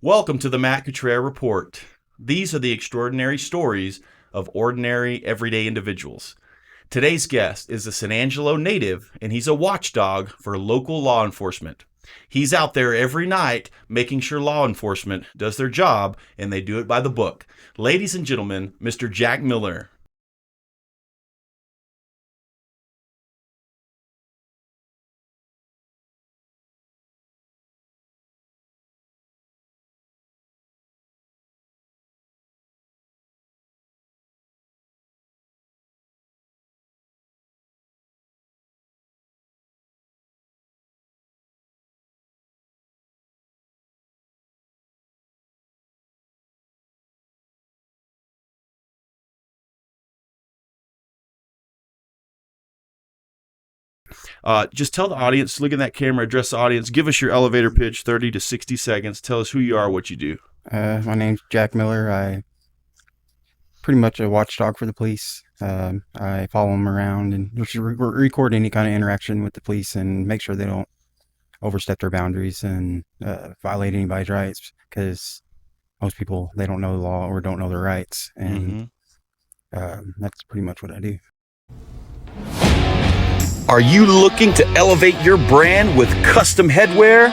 Welcome to the Matt Cottrell Report. These are the extraordinary stories of ordinary, everyday individuals. Today's guest is a San Angelo native, and he's a watchdog for local law enforcement. He's out there every night making sure law enforcement does their job, and they do it by the book. Ladies and gentlemen, Mr. Jack Miller. Just tell the audience, look in that camera, address the audience, give us your elevator pitch, 30 to 60 seconds. Tell us who you are, what you do. My name's Jack Miller. I pretty much a watchdog for the police. I follow them around and record any kind of interaction with the police and make sure they don't overstep their boundaries and violate anybody's rights, because most people, they don't know the law or don't know their rights. And that's pretty much what I do. Are you looking to elevate your brand with custom headwear?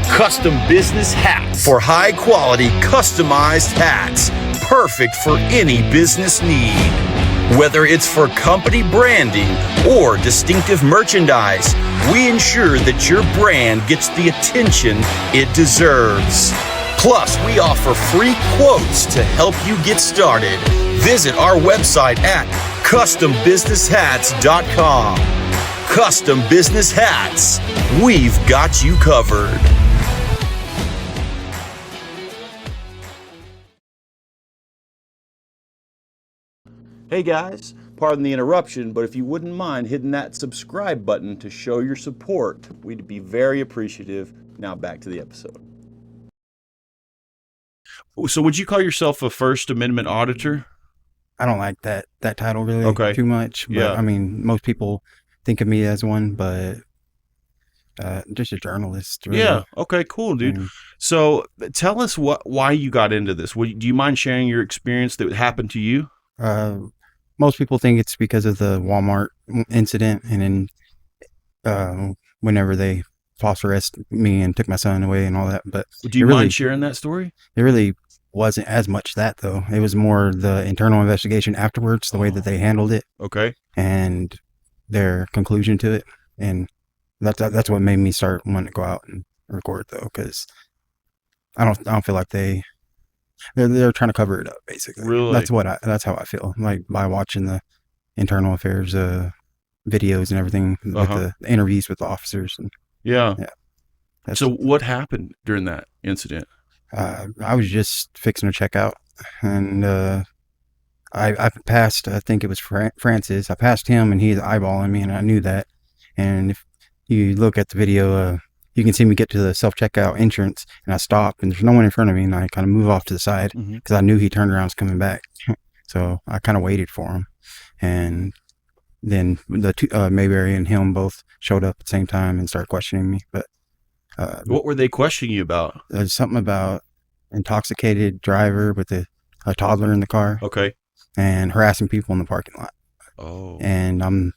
Custom business hats for high quality customized hats, perfect for any business need. Whether it's for company branding or distinctive merchandise, we ensure that your brand gets the attention it deserves. Plus, we offer free quotes to help you get started. Visit our website at custombusinesshats.com. Custom Business Hats. We've got you covered. Hey guys, pardon the interruption, but if you wouldn't mind hitting that subscribe button to show your support, we'd be very appreciative. Now back to the episode. So would you call yourself a First Amendment auditor? I don't like that title really too much, but yeah. I mean, most people think of me as one, but just a journalist. Really. Yeah. Okay, cool, dude. So tell us why you got into this. Do you mind sharing your experience that happened to you? Most people think it's because of the Walmart incident, and then whenever they false arrest me and took my son away and all that. But do you mind sharing that story? It really wasn't as much that, though. It was more the internal investigation afterwards, the way that they handled it. Okay. And their conclusion to it, and that's what made me start wanting to go out and record, though, because I don't feel like they're trying to cover it up, basically. Really? That's how I feel, like, by watching the internal affairs videos and everything, with the interviews with the officers. And yeah. So what happened during that incident? I was just fixing to check out, and I passed, I think it was Francis. I passed him, and he's eyeballing me, and I knew that. And if you look at the video, you can see me get to the self-checkout entrance, and I stop, and there's no one in front of me, and I kind of move off to the side because I knew he turned around and was coming back. So I kind of waited for him, and then the two, Mayberry and him both showed up at the same time and started questioning me. But what were they questioning you about? There's something about intoxicated driver with a toddler in the car. Okay. And harassing people in the parking lot. Oh. And I'm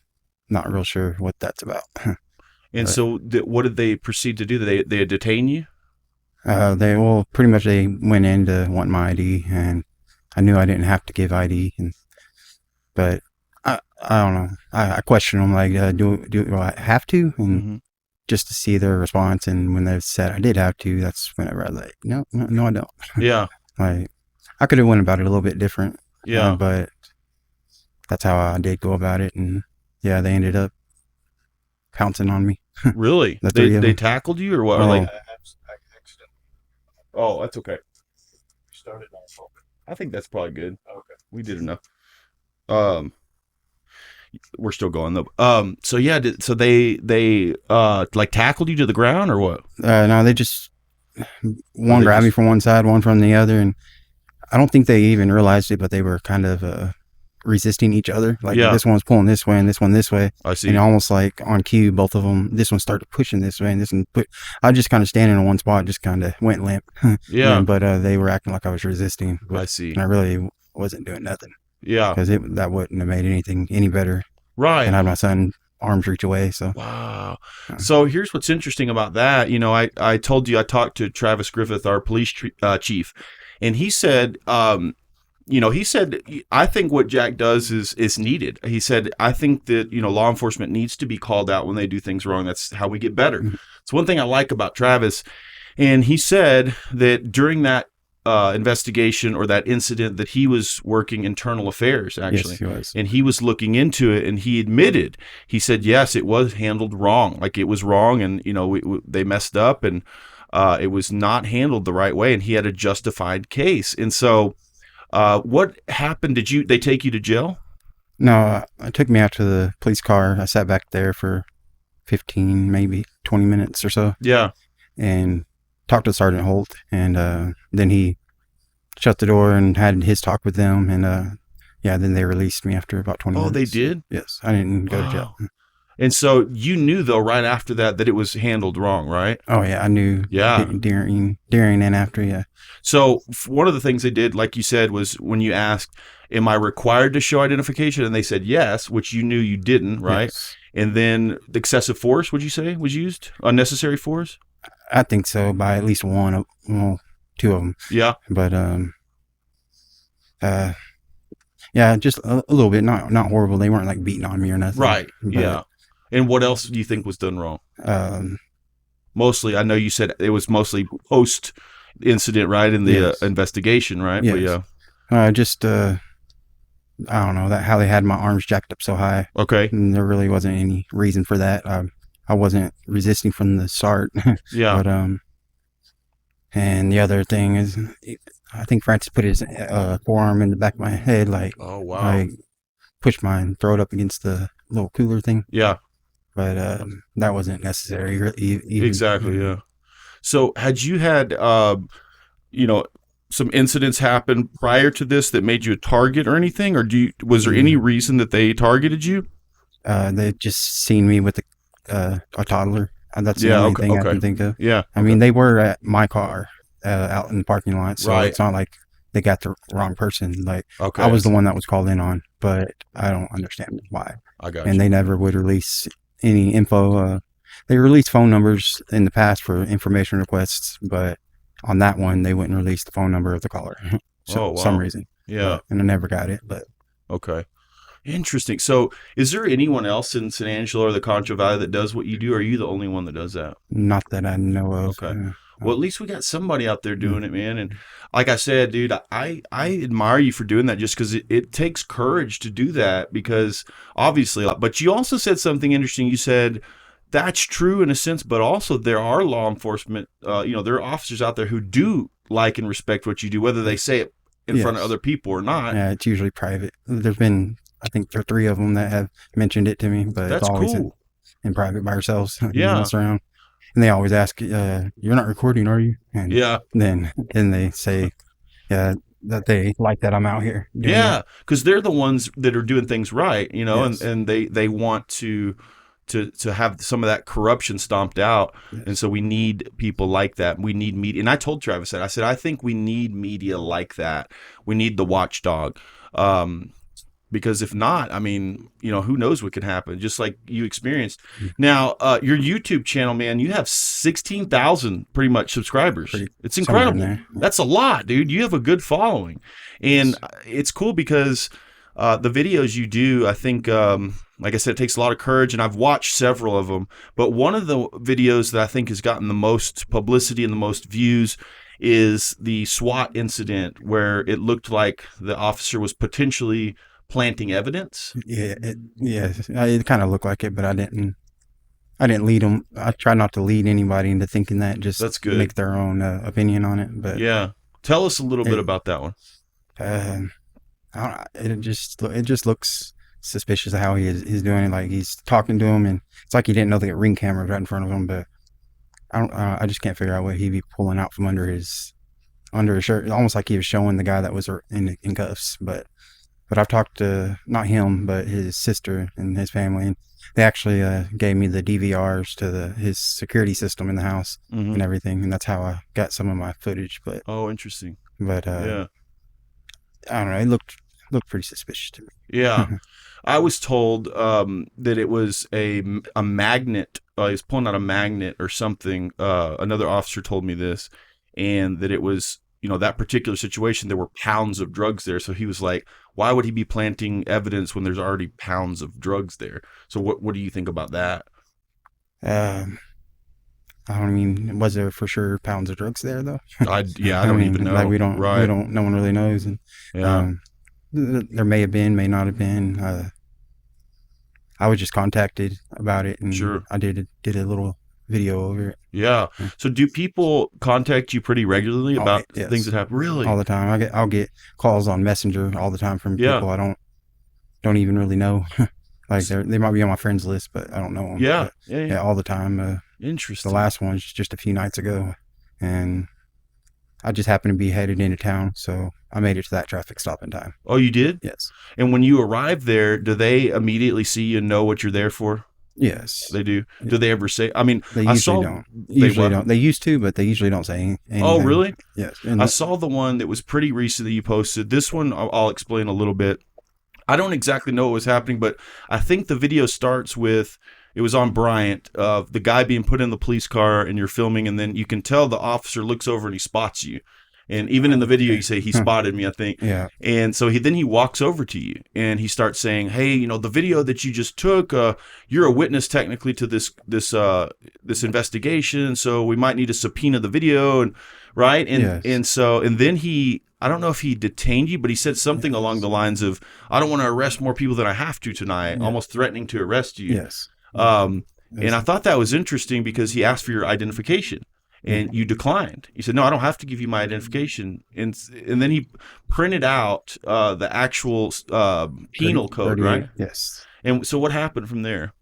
not real sure what that's about. And so what did they proceed to do? They detain you? They pretty much they went in to want my ID, and I knew I didn't have to give ID, but I don't know. I questioned them, like, do I have to? And just to see their response, and when they said I did have to, that's whenever I was like, no, I don't. Yeah. Like, I could have went about it a little bit different. Yeah. But that's how I did go about it, and yeah, they ended up pouncing on me. Really? They tackled you or what? Oh. Or like, oh, that's okay. Started on phone. I think that's probably good. Okay. We did enough. We're still going though. So yeah, so they like tackled you to the ground or what? No, they just grabbed me from one side, one from the other, and I don't think they even realized it, but they were kind of resisting each other. Like Yeah. this one's pulling this way and this one this way. I see. And almost like on cue, both of them, this one started pushing this way and this one I just kind of standing in one spot, just kind of went limp. Yeah. But they were acting like I was resisting. I see. And I really wasn't doing nothing. Yeah. Because that wouldn't have made anything any better. Right. And I had my son arms reach away. So wow. So here's what's interesting about that. You know, I told you I talked to Travis Griffith, our police chief, and he said, he said, I think what Jack does is needed. He said, I think that, law enforcement needs to be called out when they do things wrong. That's how we get better. Mm-hmm. It's one thing I like about Travis. And he said that during that investigation or that incident that he was working internal affairs, actually. Yes, he was. And he was looking into it, and he admitted, he said, yes, it was handled wrong. Like it was wrong. And, they messed up and it was not handled the right way. And he had a justified case. And so what happened? Did they take you to jail? No, it took me out to the police car. I sat back there for 15, maybe 20 minutes or so. Yeah. And talked to Sergeant Holt, and then he shut the door and had his talk with them, and then they released me after about 20 minutes. Oh, they did? Yes, I didn't go to jail. And so you knew, though, right after that it was handled wrong, right? Oh yeah, I knew. Yeah. During and after, yeah. So one of the things they did, like you said, was when you asked, am I required to show identification? And they said yes, which you knew you didn't, right? Yes. And then excessive force, would you say, was used? Unnecessary force? I think so, by at least two of them. Yeah. But just a little bit, not horrible. They weren't like beating on me or nothing. Right. But, yeah. And what else do you think was done wrong? Mostly, I know you said it was mostly post incident, right? In the yes. Investigation, right? Yes. But, I don't know how they had my arms jacked up so high. okay. And there really wasn't any reason for that. I wasn't resisting from the start. Yeah. But and the other thing is, I think Francis put his forearm in the back of my head, like, oh wow, I pushed mine, throw it up against the little cooler thing. Yeah. But that wasn't necessary. Even. Exactly. Yeah. So had you had some incidents happen prior to this that made you a target or anything, or was there any reason that they targeted you? They just seen me with a toddler. That's the only thing I can think of. Yeah. I mean, they were at my car out in the parking lot, so right. It's not like they got the wrong person. Like, okay. I was the one that was called in on, but I don't understand why. I got and you. They never would release any info. They released phone numbers in the past for information requests, but on that one, they wouldn't release the phone number of the caller. For some reason. Yeah. And I never got it, but. Okay. Interesting. So is there anyone else in San Angelo or the Concho Valley that does what you do? Or are you the only one that does that? Not that I know of. Okay. Well, at least we got somebody out there doing it, man. And like I said, dude, I admire you for doing that, just because it takes courage to do that, because obviously, but you also said something interesting. You said that's true in a sense, but also there are law enforcement, there are officers out there who do like and respect what you do, whether they say it in front of other people or not. Yeah, it's usually private. There's been, I think there are 3 of them that have mentioned it to me, but that's it's always cool. in private by ourselves. Yeah. Around. And they always ask, you're not recording, are you? And yeah. Then they say, that they like that I'm out here. Yeah, because they're the ones that are doing things right, Yes. and they want to have some of that corruption stomped out. Yes. And so we need people like that. We need media. And I told Travis that. I said, I think we need media like that. We need the watchdog. Because if not, I mean, who knows what could happen, just like you experienced. Now, your YouTube channel, man, you have 16,000 pretty much subscribers. It's incredible. That's a lot, dude. You have a good following. And it's cool because the videos you do, I think, like I said, it takes a lot of courage, and I've watched several of them. But one of the videos that I think has gotten the most publicity and the most views is the SWAT incident, where it looked like the officer was potentially planting evidence. Yeah, it kind of looked like it, but I didn't lead them. I try not to lead anybody into thinking that. Just that's good. Make their own opinion on it. But yeah, tell us a little bit about that one. It just looks suspicious of how he's doing it. Like, he's talking to him, and it's like he didn't know the ring camera was right in front of him. But I just can't figure out what he'd be pulling out from under his shirt. Almost like he was showing the guy that was in cuffs, but. but I've talked to not him, but his sister and his family, and they actually gave me the DVRs to his security system in the house Mm-hmm. and everything, and that's how I got some of my footage. But Oh, interesting. yeah, I don't know. It looked pretty suspicious to me. Yeah. I was told that it was a magnet. He was pulling out a magnet or something. Another officer told me this, and that it was, that particular situation, there were pounds of drugs there. So he was like, why would he be planting evidence when there's already pounds of drugs there? So what do you think about that? I mean, was there for sure pounds of drugs there though? I don't even know. Like we don't, Right. no one really knows. And Yeah. there may have been, may not have been. I was just contacted about it, and Sure. I did a little video over it. Yeah. So do people contact you pretty regularly about yes. things that happen? Really? All the time. I'll get calls on Messenger all the time from Yeah. people I don't even really know. Like they might be on my friends list, but I don't know them. Yeah. But, Yeah. yeah, all the time. Interesting. The last one was just a few nights ago, and I just happened to be headed into town, so I made it to that traffic stop in time. Oh, you did? Yes. And when you arrive there, do they immediately see you and know what you're there for? Yes. They do. Yeah. Do they ever say? I mean, They I usually saw. don't. Usually don't. They used to, but they usually don't say anything. Oh, really? Yes. I saw the one that was pretty recent that you posted. This one, I'll explain a little bit. I don't exactly know what was happening, but I think the video starts with, it was on Bryant, of the guy being put in the police car and you're filming, and then you can tell the officer looks over and he spots you. And even in the video, you say he spotted me, I think. Yeah. And so then he walks over to you and he starts saying, "Hey, the video that you just took, you're a witness technically to this investigation, so we might need to subpoena the video." And right, and Yes. and then I don't know if he detained you, but he said something along the lines of, "I don't want to arrest more people than I have to tonight," almost threatening to arrest you. Yes. And I thought that was interesting because he asked for your identification. And you declined. You said, "No, I don't have to give you my identification." And then he printed out the actual penal code, right? Yes. And so what happened from there?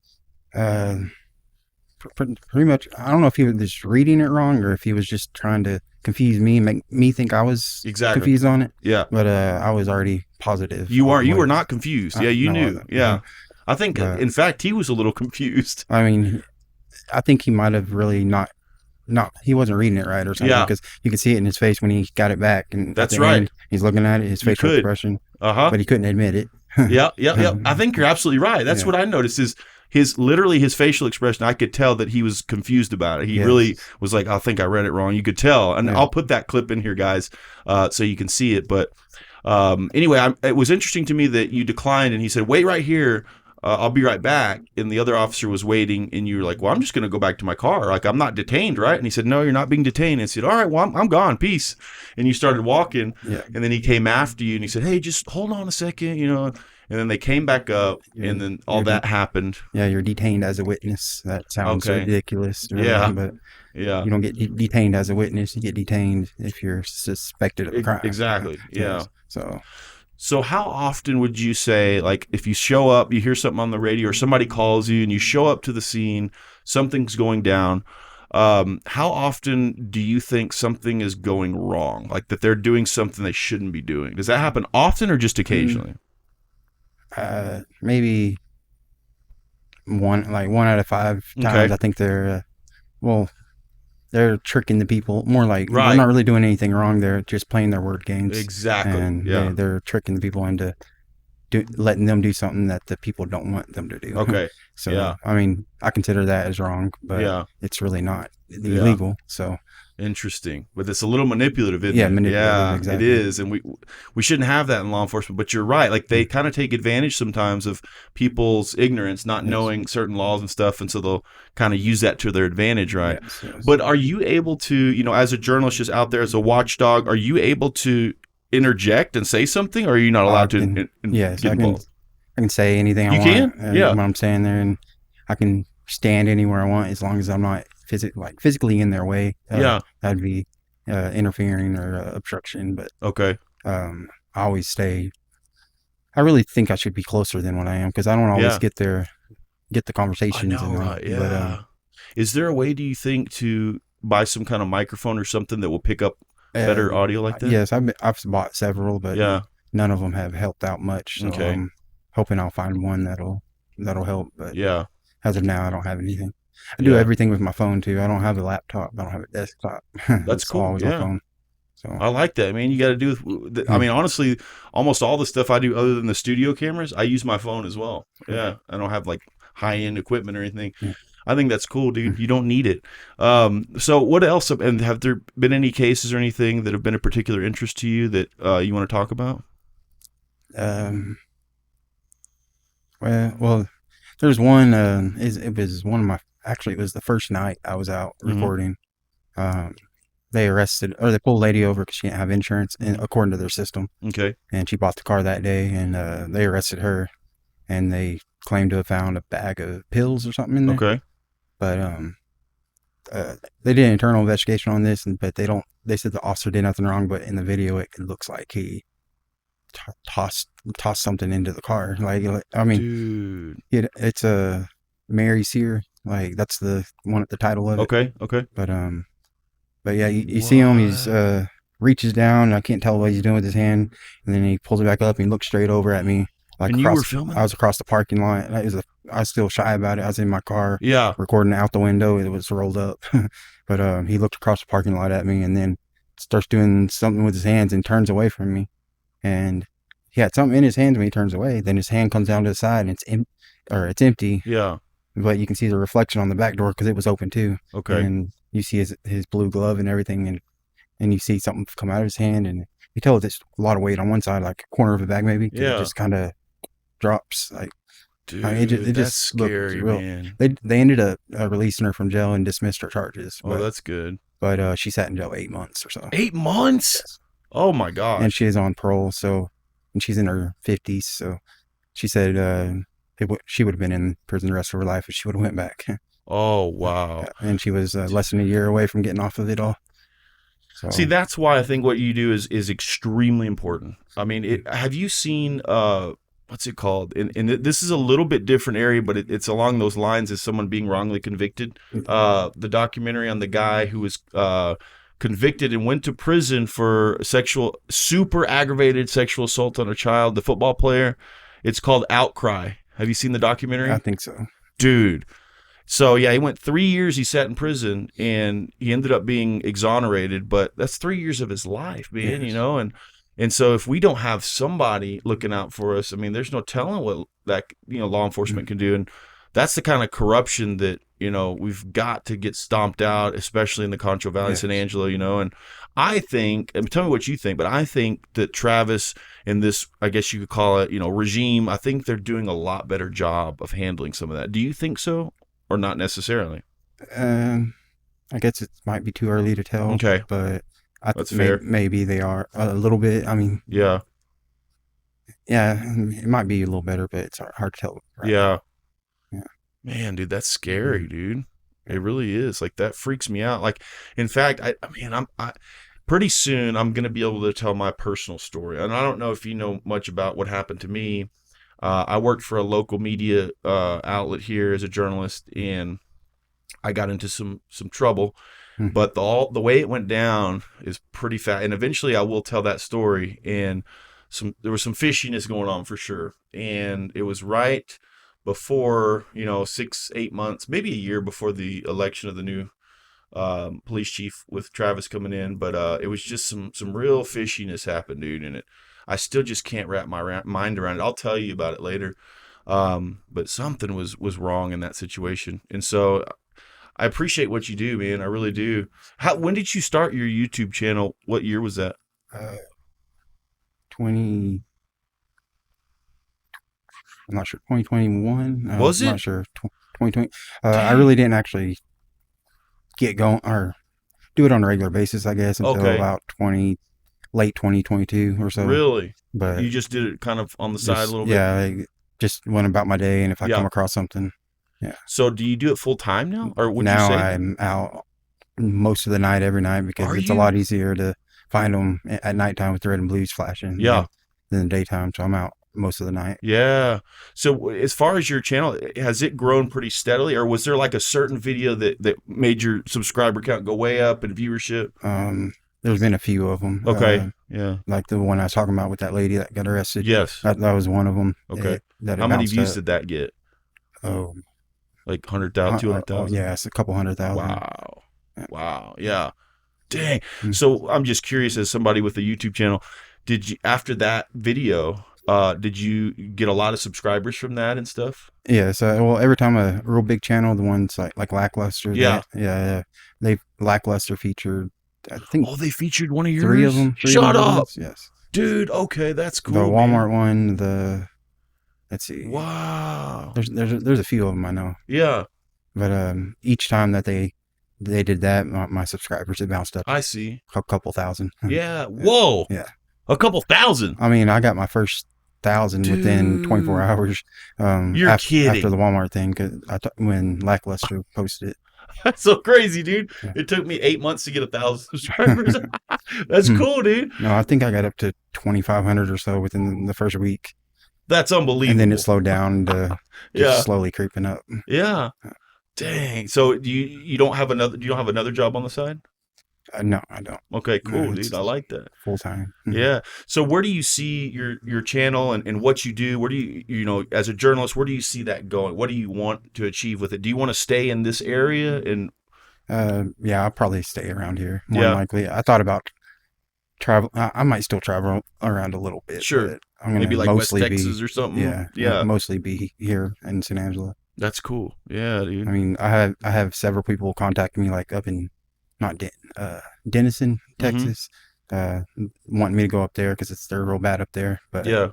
Pretty much. I don't know if he was just reading it wrong or if he was just trying to confuse me and make me think I was confused on it. Yeah. But I was already positive. You were not confused. Yeah, you knew. Yeah. I think, in fact, he was a little confused. I mean, I think he might have really not, he wasn't reading it right or something, because you could see it in his face when he got it back. And that's right. He's looking at it, his facial expression, but he couldn't admit it. Yeah. I think you're absolutely right. That's what I noticed is his facial expression. I could tell that he was confused about it. He really was like, "I think I read it wrong." You could tell. And I'll put that clip in here, guys, so you can see it. But anyway, it was interesting to me that you declined and he said, "Wait right here. I'll be right back." And the other officer was waiting, and you were like, "Well, I'm just going to go back to my car. Like, I'm not detained, right?" And he said, "No, you're not being detained." And he said, "All right, well, I'm gone. Peace." And you started walking, and then he came after you, and he said, "Hey, just hold on a second, And then they came back up, and then all that happened. Yeah, you're detained as a witness. That sounds ridiculous. But you don't get detained as a witness. You get detained if you're suspected of a crime. Exactly. Yeah. So how often would you say, like, if you show up, you hear something on the radio or somebody calls you and you show up to the scene, something's going down, how often do you think something is going wrong? Like that they're doing something they shouldn't be doing? Does that happen often or just occasionally? Maybe one out of 5 times. I think they're tricking the people. More like they're not really doing anything wrong. They're just playing their word games. Exactly. And they're tricking the people into letting them do something that the people don't want them to do. Okay. So I mean, I consider that as wrong, but it's really not illegal. So interesting, but it's a little manipulative, isn't it? Manipulative, exactly. It is, and we shouldn't have that in law enforcement. But you're right; like they kind of take advantage sometimes of people's ignorance, not knowing certain laws and stuff, and so they'll kind of use that to their advantage, right? Yes. But are you able to, as a journalist just out there, as a watchdog, are you able to interject and say something, or are you not allowed to? Yes, I can say anything I want. You can, when I'm saying there, and I can stand anywhere I want as long as I'm not physically in their way. That'd be interfering or obstruction. But I always stay. I really think I should be closer than what I am, because I don't always get the conversations. I know, right? Yeah. But, is there a way, do you think, to buy some kind of microphone or something that will pick up better audio like that? Yes, I've bought several, but none of them have helped out much. So Okay. I'm hoping I'll find one that'll help. But Yeah. as of now, I don't have anything. I do Yeah. everything with my phone too. I don't have a laptop. I don't have a desktop. That's It's cool. always my Yeah. phone. So I like that, man. You got to do. I yeah. mean, honestly, almost all the stuff I do, other than the studio cameras, I use my phone as well. Yeah, I don't have like high end equipment or anything. Yeah. I think that's cool, dude. You don't need it. So what else? And have there been any cases or anything that have been of particular interest to you that you want to talk about? Um. Well, there's one. It was one of my. Actually, it was the first night I was out recording. They arrested or they pulled a lady over because she didn't have insurance, according to their system. Okay. And she bought the car that day, and they arrested her, and they claimed to have found a bag of pills or something in there. Okay. But they did an internal investigation on this, but they said the officer did nothing wrong, but in the video it looks like he tossed something into the car. Like I mean, Dude. it's a Mary Sear, like that's the one at the title of it. Okay. Okay. But yeah, you see him, he's reaches down, I can't tell what he's doing with his hand, and then he pulls it back up and he looks straight over at me. Like And you were filming? I was across the parking lot. I was still shy about it. I was in my car, Yeah. recording out the window. It was rolled up. But he looked across the parking lot at me and then starts doing something with his hands and turns away from me. And he had something in his hands when he turns away. Then his hand comes down to the side and it's empty. Yeah. But you can see the reflection on the back door because it was open too. Okay. And you see his blue glove and everything, and you see something come out of his hand, and you tell it's a lot of weight on one side, like a corner of a bag maybe. Yeah. It just kind of drops. Like, Dude, I mean, it that's just looked scary, real. man. They ended up releasing her from jail and dismissed her charges. Oh, that's good. But she sat in jail 8 months or so. 8 months? Oh my gosh. And she is on parole, and she's in her 50s. So she said she would have been in prison the rest of her life if she would have went back. Oh, wow. And she was less than a year away from getting off of it all. So, See, that's why I think what you do is extremely important. I mean, have you seen what's it called? And this is a little bit different area, but it's along those lines as someone being wrongly convicted. The documentary on the guy who was convicted and went to prison for super aggravated sexual assault on a child, the football player. It's called Outcry. Have you seen the documentary? I think so. Dude. So yeah, he went 3 years. He sat in prison, and he ended up being exonerated. But that's 3 years of his life, man. Yes. You know, and so if we don't have somebody looking out for us, I mean, there's no telling what that law enforcement can do. And that's the kind of corruption that we've got to get stomped out, especially in the Concho Valley, Yes. San Angelo. And I think, and tell me what you think, but I think that Travis and this, I guess you could call it, regime, I think they're doing a lot better job of handling some of that. Do you think so? Or not necessarily? I guess it might be too early to tell. Okay. But That's fair. Maybe they are a little bit. I mean, Yeah. it might be a little better, but it's hard to tell. Right Yeah. now. Yeah. Man, dude, that's scary, dude. It really is. Like, that freaks me out. Like, in fact, I pretty soon I'm going to be able to tell my personal story. And I don't know if you know much about what happened to me. I worked for a local media outlet here as a journalist, and I got into some trouble. Mhm. But the way it went down is pretty fast. And eventually I will tell that story. And there was some fishiness going on for sure. And it was right before, 6-8 months, maybe a year before the election of the new police chief with Travis coming in. But it was just some real fishiness happened, dude. And I still just can't wrap my mind around it. I'll tell you about it later. But something was wrong in that situation. And so I appreciate what you do, man. I really do. When did you start your YouTube channel? What year was that? 20. I'm not sure. 2021. Was I'm it? not sure. 2020. I really didn't actually get going or do it on a regular basis, I guess, until Okay. about late 2022 or so. Really? But You just did it kind of on the side a little bit? Yeah, I just went about my day, and if I Yeah. come across something. So do you do it full time now? Or would Now you say? I'm out most of the night, every night, because Are it's you? a lot easier to find them at nighttime with the red and blues flashing Yeah. than the daytime. So I'm out most of the night. Yeah. So as far as your channel, has it grown pretty steadily, or was there like a certain video that made your subscriber count go way up in viewership? There's been a few of them. Okay. Yeah. Like the one I was talking about with that lady that got arrested. Yes. That was one of them. Okay. That it How many bounced views up. did that get? Oh, Like 100,000, 200,000? yeah, it's a couple 100,000. Wow. Yeah. Wow. Yeah. Dang. Mm. So I'm just curious, as somebody with a YouTube channel, did you, after that video, did you get a lot of subscribers from that and stuff? Yeah, so well, every time a real big channel, the ones like Lackluster, Yeah. they Lackluster featured, I think, Oh, they featured one of yours? three of them. Shut up. Ones. Yes. Dude, okay, that's cool. The man. Walmart one, let's see. Wow. There's a few of them I know. Yeah, But each time that they did that, my subscribers had bounced up I see. a couple thousand. Yeah. Whoa. Yeah. A couple thousand. I mean, I got my first 1,000 within 24 Dude. hours. You're kidding. After the Walmart thing, when Lackluster posted it. That's so crazy, dude. Yeah. It took me 8 months to get 1,000 subscribers. That's cool, dude. No, I think I got up to 2,500 or so within the first week. That's unbelievable. And then it slowed down to just Yeah. slowly creeping up. Yeah. Dang. So you don't have another job on the side? No, I don't. Okay, cool, it's dude. I like that. Full time. Yeah. So where do you see your channel and what you do? Where do you as a journalist, where do you see that going? What do you want to achieve with it? Do you want to stay in this area? And Yeah, I'll probably stay around here more Yeah. likely. I thought about travel. I might still travel around a little bit. Sure. But I'm gonna maybe like West mostly Texas or something. yeah, Yeah. mostly be here in San Angelo. That's cool. Yeah, dude. I mean, I have several people contact me like up in Denison, Texas, wanting me to go up there because they're real bad up there. But Yeah.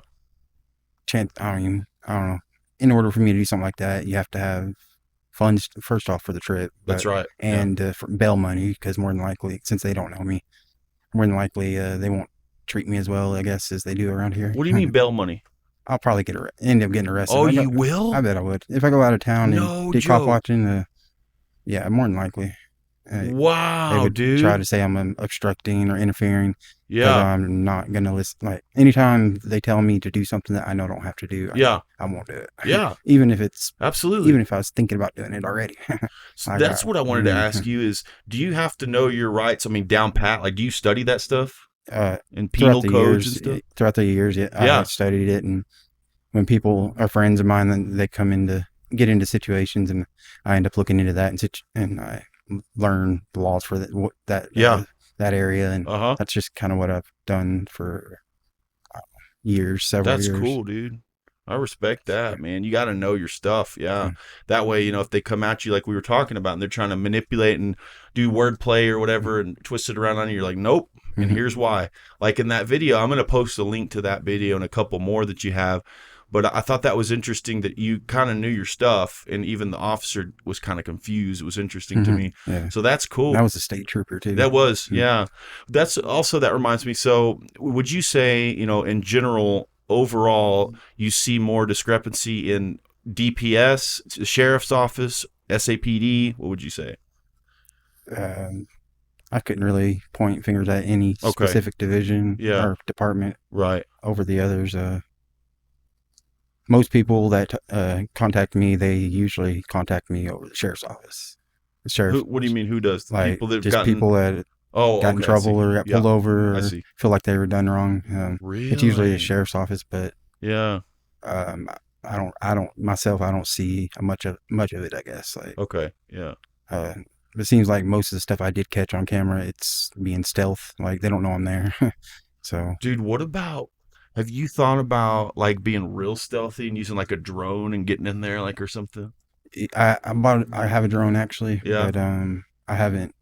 I mean, I don't know. In order for me to do something like that, you have to have funds first off for the trip. That's right. And for bail money, because more than likely, since they don't know me, more than likely they won't treat me as well, I guess, as they do around here. What do you mean bail money? I'll probably end up getting arrested. Oh, you will? I bet I would. If I go out of town No and get caught joke. watching, yeah, more than likely. They Wow, would dude. try to say I'm obstructing or interfering. 'Cause Yeah. I'm not going to listen. Like, anytime they tell me to do something that I know I don't have to do, Yeah. I won't do it. Yeah. Even if Absolutely. even if I was thinking about doing it already. So that's what I wanted to ask you is, do you have to know your rights? I mean, down pat, like, do you study that stuff in penal codes and stuff? Throughout the years, yeah, I have studied it. And when people are friends of mine, then they get into situations, and I end up looking into that and I learn the laws for that area. And that's just kind of what I've done for several years. That's cool, dude. I respect that, man. You got to know your stuff. Yeah. That way, if they come at you like we were talking about and they're trying to manipulate and do wordplay or whatever and twist it around on you, you're like, nope. And here's why. Like in that video, I'm going to post a link to that video and a couple more that you have. But I thought that was interesting that you kind of knew your stuff, and even the officer was kind of confused. It was interesting to me. Yeah. So that's cool. That was a state trooper too. That was, yeah. That reminds me. So would you say, in general, overall, you see more discrepancy in DPS, sheriff's office, SAPD? What would you say? I couldn't really point fingers at any specific division or department over the others. Most people that contact me, they usually contact me over the sheriff's office. The sheriff. What do you mean? Who does? Like people that people that got in trouble or got pulled over or feel like they were done wrong. Really? It's usually the sheriff's office, but yeah. I don't see much of it, I guess. Like yeah. It seems like most of the stuff I did catch on camera, it's being stealth. Like they don't know I'm there. So, dude, what about? Have you thought about like being real stealthy and using like a drone and getting in there like or something? I have a drone actually, but I haven't.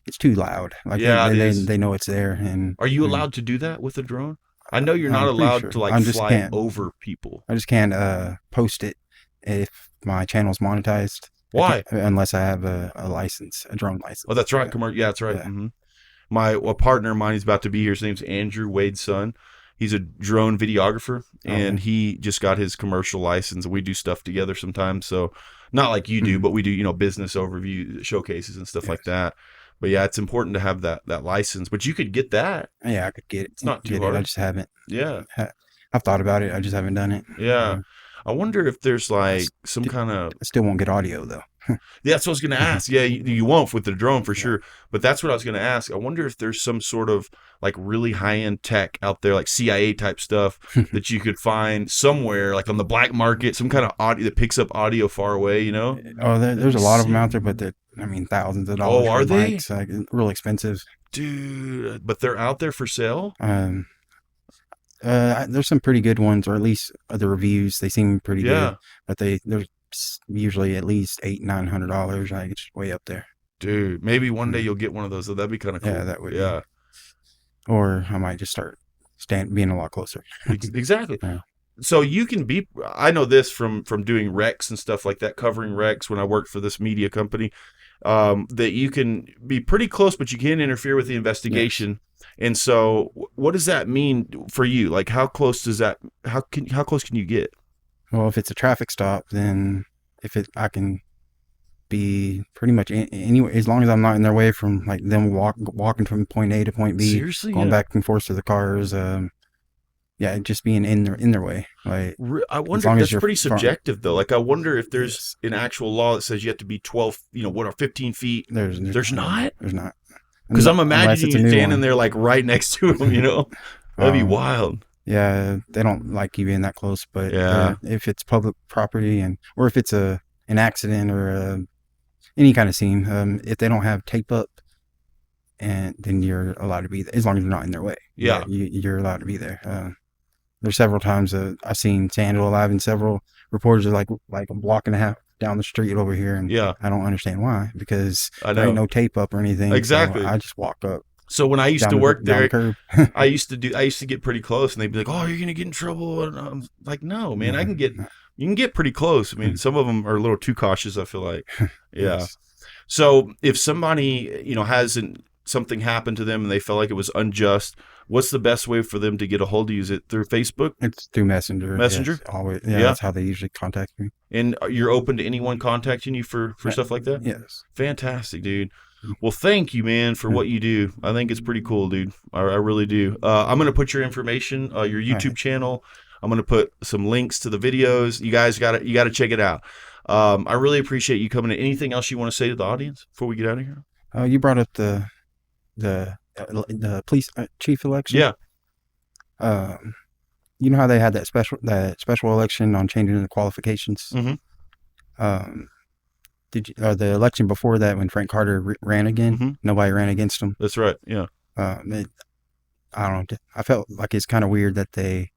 It's too loud. Like they know it's there. And are you allowed to do that with a drone? I know you're not allowed to like fly over people. I just can't post it if my channel's monetized. Why? Unless I have a license, a drone license. Oh, that's right. Yeah, that's right. Yeah. A partner of mine, he's about to be here. His name's Andrew, Wade's son. He's a drone videographer, and he just got his commercial license. And we do stuff together sometimes. So not like you do, but we do, business overview showcases and stuff like that. But yeah, it's important to have that license. But you could get that. Yeah, I could get it. It's not too hard. I just haven't. Yeah. I've thought about it. I just haven't done it. Yeah. I wonder if there's like some kind of... I still won't get audio though. That's what I was going to ask. Yeah, you won't with the drone for sure. But that's what I was going to ask. I wonder if there's some sort of like really high end tech out there, like CIA type stuff that you could find somewhere, like on the black market, some kind of audio that picks up audio far away. You know? Oh, there's That'd a be lot of them sick. out there, but I mean, thousands of Oh, dollars are for they? mics, like real expensive. Dude, but they're out there for sale. There's some pretty good ones, or at least the reviews. They seem pretty Yeah. good, but there's usually at least $800-900. Like it's way up there. Dude, maybe one day you'll get one of those. That'd be kind of cool. Yeah, that would be. Yeah. Or I might just start being a lot closer. Exactly. Yeah. So you can be, I know this from doing recs and stuff like that, covering recs when I worked for this media company, that you can be pretty close, but you can't interfere with the investigation. Yes. And so what does that mean for you? Like how close close can you get? Well, if it's a traffic stop, then I can be pretty much anywhere, as long as I'm not in their way from like them walking from point A to point B. Seriously? Going back and forth to the cars. Yeah, just being in their way. Like I wonder, that's pretty subjective though. Like I wonder if there's an actual law that says you have to be 12, 15 feet. There's not. There's not. Because I'm imagining you standing there like right next to them, That'd be wild. Yeah, they don't like you being that close, but if it's public property or if it's an accident or any kind of scene, if they don't have tape up, and then you're allowed to be there, as long as you're not in their way. Yeah, you're allowed to be there. There's several times I've seen San Angelo live, and several reporters are like a block and a half down the street over here, and I don't understand why, because there ain't no tape up or anything. Exactly. So I just walk up. So when I used to work there, I used to get pretty close, and they'd be like, "Oh, you're gonna get in trouble," and I'm like, "No, man, you can get pretty close." I mean, some of them are a little too cautious, I feel like. Yeah. Yes. So if somebody, hasn't something happened to them and they felt like it was unjust, what's the best way for them to get a hold of you? Is it through Facebook? It's through Messenger. Messenger? Yes, always. Yeah, that's how they usually contact me. And you're open to anyone contacting you for stuff like that? Yes. Fantastic, dude. Well, thank you, man, for what you do. I think it's pretty cool, dude. I really do. I'm going to put your information, your YouTube channel. I'm going to put some links to the videos. You guys got to check it out. I really appreciate you coming in. Anything else you want to say to the audience before we get out of here? You brought up the police chief election. Yeah. You know how they had that special election on changing the qualifications. Mm-hmm. The election before that, when Frank Carter ran again, nobody ran against him. That's right. Yeah. I don't know. I felt like it's kind of weird that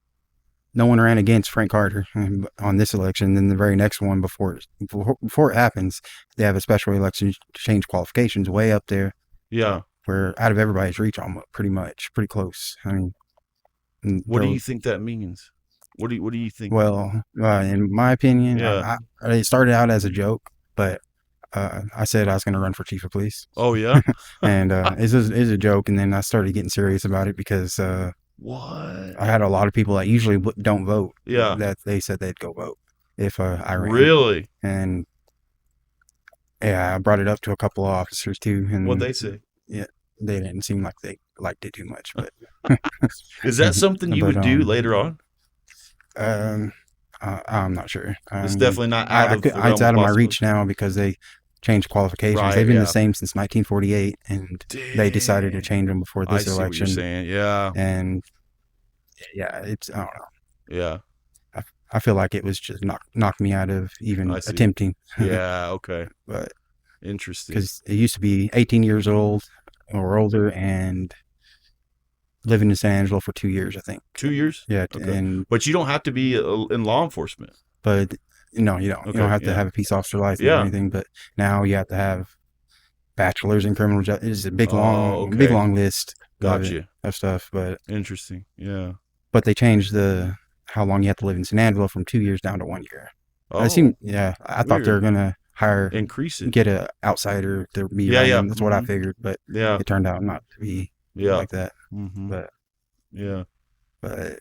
no one ran against Frank Carter on this election. Then the very next one before it happens, they have a special election to change qualifications way up there. Yeah. We're out of everybody's reach, almost pretty close. I mean, what do you think that means? What do you think? Well, in my opinion, it started out as a joke, but I said I was going to run for chief of police. Oh yeah, and it's a joke, and then I started getting serious about it because what? I had a lot of people that usually don't vote. Yeah, that they said they'd go vote if I ran. Really? And yeah, I brought it up to a couple of officers too. And what'd they say? Yeah, they didn't seem like they liked it too much. But is that something you would do later on? I'm not sure. It's definitely not out it's out of my reach now because they changed qualifications. Right, they've been the same since 1948, and they decided to change them before this election. What you're saying. Yeah. And yeah, it's, I don't know. Yeah. I feel like it was just knocked me out of even attempting. Yeah. Okay. But interesting. Because it used to be 18 years old or older and living in San Angelo for 2 years, I think. 2 years? Yeah. Okay. But you don't have to be in law enforcement. But no, you don't. Okay, you don't have to have a peace officer license or anything. But now you have to have bachelor's in criminal justice. It's a big long list. Gotcha. Of stuff. But interesting. Yeah. But they changed how long you have to live in San Angelo from 2 years down to 1 year. Oh, I thought they were gonna increase it, get an outsider to be. Yeah. That's what I figured, but it turned out not to be like that. Mm-hmm. But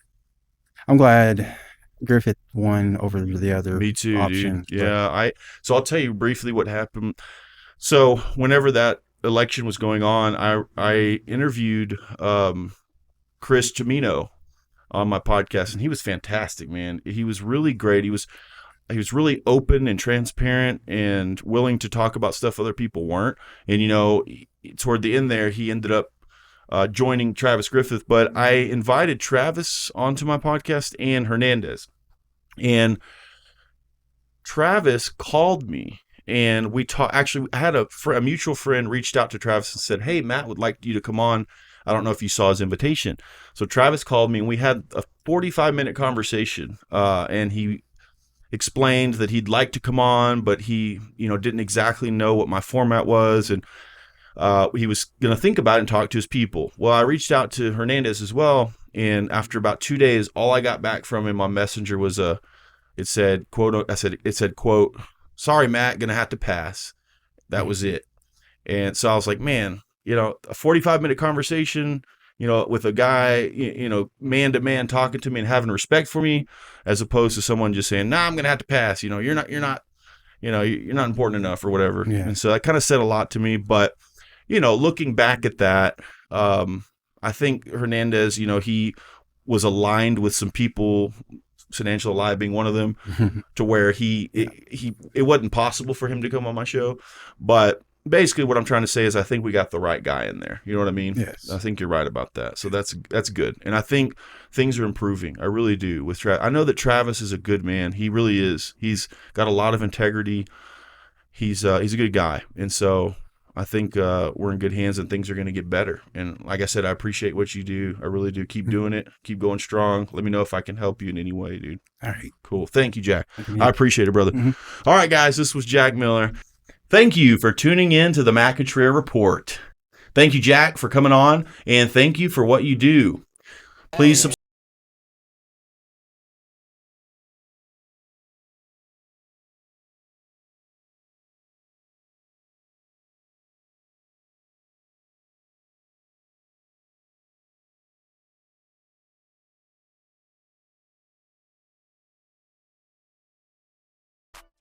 I'm glad Griffith won over the other. Me too, option. Dude. Yeah, so I'll tell you briefly what happened. So whenever that election was going on, I interviewed Chris Cimino on my podcast, and he was fantastic, man. He was really great. really open and transparent and willing to talk about stuff other people weren't. And, you know, toward the end there, he ended up joining Travis Griffith, but I invited Travis onto my podcast and Hernandez. And Travis called me and we talked. Actually, I had a mutual friend reached out to Travis and said, "Hey, Matt would like you to come on. I don't know if you saw his invitation." So Travis called me and we had a 45-minute conversation. And he explained that he'd like to come on, but he, you know, didn't exactly know what my format was. And he was going to think about it and talk to his people. Well, I reached out to Hernandez as well. And after about 2 days, all I got back from him on Messenger was it said, quote, "Sorry, Matt, going to have to pass." That was it. And so I was like, man, you know, a 45-minute conversation, you know, with a guy, you know, man to man talking to me and having respect for me, as opposed to someone just saying, "Nah, I'm going to have to pass. You know, you're not, you know, you're not important enough," or whatever. Yeah. And so that kind of said a lot to me. But, you know, looking back at that, I think Hernandez, you know, he was aligned with some people, San Angelo Live being one of them, to where it wasn't possible for him to come on my show. But basically what I'm trying to say is I think we got the right guy in there. You know what I mean? Yes. I think you're right about that. So that's good. And I think things are improving. I really do with Travis. I know that Travis is a good man. He really is. He's got a lot of integrity. He's a good guy. And so I think we're in good hands and things are going to get better. And like I said, I appreciate what you do. I really do. Keep doing it. Keep going strong. Let me know if I can help you in any way, dude. All right. Cool. Thank you, Jack. Mm-hmm. I appreciate it, brother. All right, guys, this was Jack Miller. Thank you for tuning in to the McIntyre Report. Thank you, Jack, for coming on, and thank you for what you do. Please subscribe.